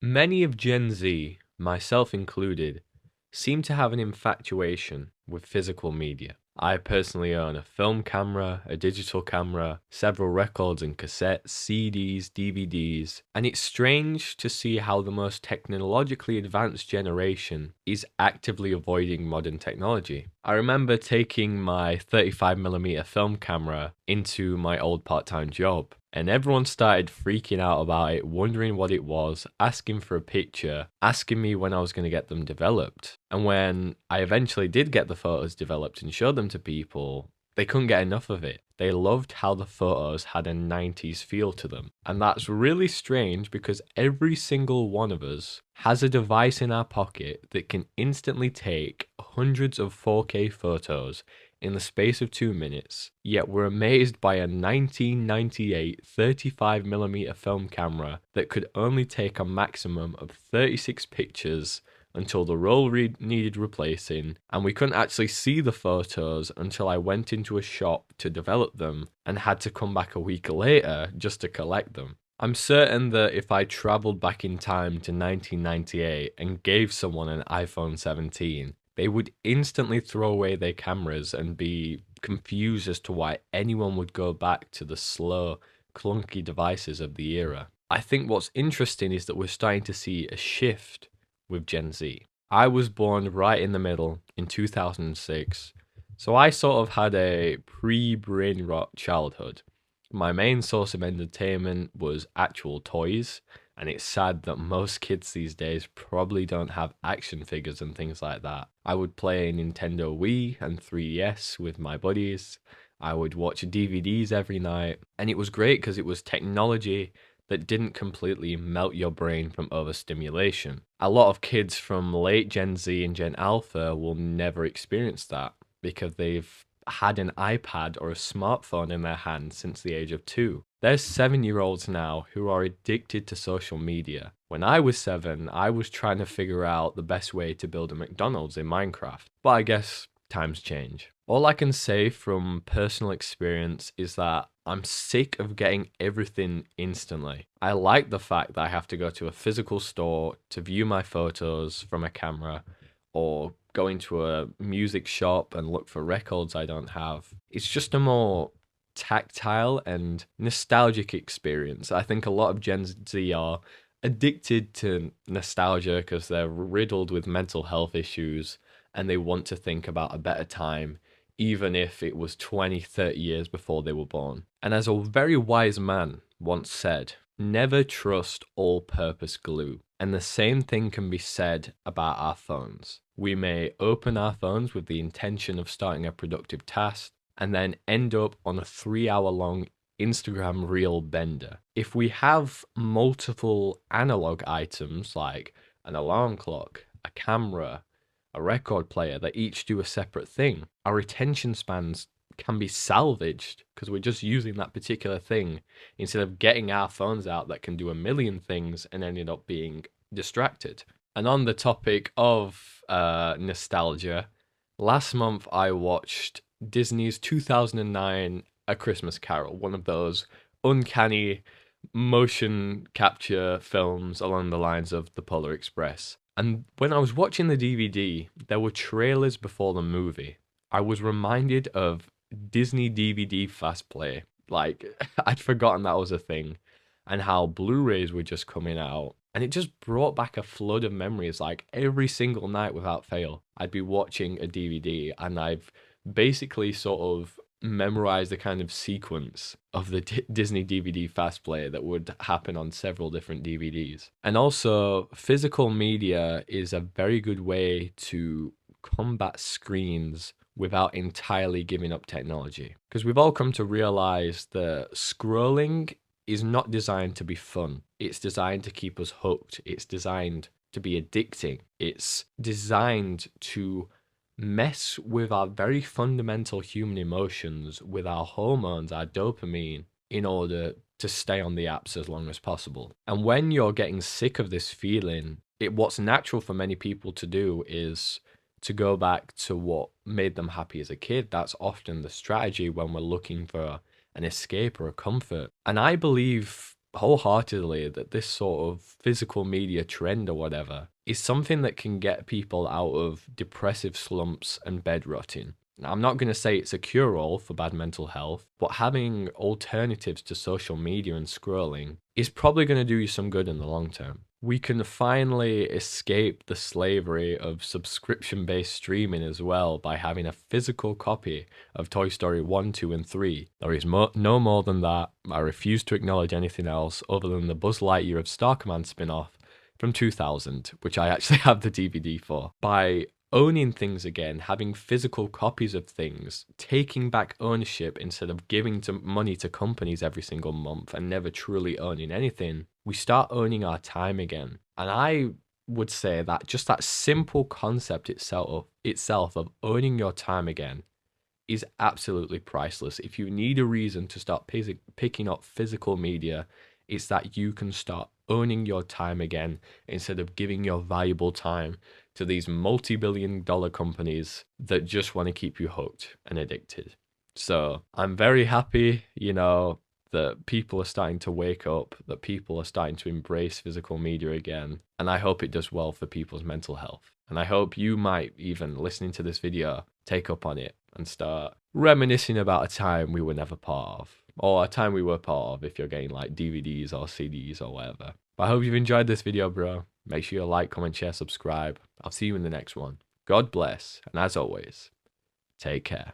Many of Gen Z, myself included, seem to have an infatuation with physical media. I personally own a film camera, a digital camera, several records and cassettes, CDs, DVDs, and it's strange to see how the most technologically advanced generation is actively avoiding modern technology. I remember taking my 35mm film camera into my old part-time job, and everyone started freaking out about it, wondering what it was, asking for a picture, asking me when I was going to get them developed. And when I eventually did get the photos developed and showed them to people, they couldn't get enough of it. They loved how the photos had a 90s feel to them. And that's really strange because every single one of us has a device in our pocket that can instantly take hundreds of 4K photos in the space of 2 minutes, yet we're amazed by a 1998 35mm film camera that could only take a maximum of 36 pictures until the roll needed replacing, and we couldn't actually see the photos until I went into a shop to develop them and had to come back a week later just to collect them. I'm certain that if I travelled back in time to 1998 and gave someone an iPhone 17, they would instantly throw away their cameras and be confused as to why anyone would go back to the slow, clunky devices of the era. I think what's interesting is that we're starting to see a shift with Gen Z. I was born right in the middle in 2006, so I sort of had a pre-brain rot childhood. My main source of entertainment was actual toys, and it's sad that most kids these days probably don't have action figures and things like that. I would play Nintendo Wii and 3DS with my buddies. I would watch DVDs every night, and it was great because it was technology that didn't completely melt your brain from overstimulation. A lot of kids from late Gen Z and Gen Alpha will never experience that because they've had an iPad or a smartphone in their hand since the age of 2. There's 7-year-olds now who are addicted to social media. When I was 7, I was trying to figure out the best way to build a McDonald's in Minecraft. But I guess times change. All I can say from personal experience is that I'm sick of getting everything instantly. I like the fact that I have to go to a physical store to view my photos from a camera, or go into a music shop and look for records I don't have. It's just a more tactile and nostalgic experience. I think a lot of Gen Z are addicted to nostalgia because they're riddled with mental health issues and they want to think about a better time, even if it was 20, 30 years before they were born. And as a very wise man once said, never trust all-purpose glue. And the same thing can be said about our phones. We may open our phones with the intention of starting a productive task and then end up on a 3-hour long Instagram reel bender. If we have multiple analog items like an alarm clock, a camera, a record player that each do a separate thing, our attention spans can be salvaged because we're just using that particular thing instead of getting our phones out that can do a million things and ended up being distracted. And on the topic of nostalgia, last month I watched Disney's 2009 A Christmas Carol, one of those uncanny motion capture films along the lines of The Polar Express. And when I was watching the DVD, there were trailers before the movie. I was reminded of Disney DVD Fast Play. Like, I'd forgotten that was a thing, and how Blu-rays were just coming out. And it just brought back a flood of memories. Like, every single night without fail, I'd be watching a DVD, and I've basically sort of memorized the kind of sequence of the Disney DVD Fast Play that would happen on several different DVDs. And also, physical media is a very good way to combat screens without entirely giving up technology. Because we've all come to realize that scrolling is not designed to be fun. It's designed to keep us hooked. It's designed to be addicting. It's designed to mess with our very fundamental human emotions, with our hormones, our dopamine, in order to stay on the apps as long as possible. And when you're getting sick of this feeling, what's natural for many people to do is to go back to what made them happy as a kid. That's often the strategy when we're looking for an escape or a comfort. And I believe wholeheartedly that this sort of physical media trend or whatever is something that can get people out of depressive slumps and bed rotting. Now, I'm not going to say it's a cure-all for bad mental health, but having alternatives to social media and scrolling is probably going to do you some good in the long term. We can finally escape the slavery of subscription-based streaming as well by having a physical copy of Toy Story 1, 2, and 3. There is no more than that. I refuse to acknowledge anything else other than the Buzz Lightyear of Star Command spin-off from 2000, which I actually have the DVD for. By owning things again, having physical copies of things, taking back ownership instead of giving money to companies every single month and never truly owning anything, we start owning our time again. And I would say that just that simple concept itself of owning your time again is absolutely priceless. If you need a reason to start picking up physical media, it's that you can start owning your time again instead of giving your valuable time to these multi-billion-dollar companies that just want to keep you hooked and addicted. So I'm very happy, that people are starting to wake up, that people are starting to embrace physical media again, and I hope it does well for people's mental health. And I hope you might, even listening to this video, take up on it and start reminiscing about a time we were never part of, or a time we were part of if you're getting like DVDs or CDs or whatever. But I hope you've enjoyed this video, bro. Make sure you like, comment, share, subscribe. I'll see you in the next one. God bless, and as always, take care.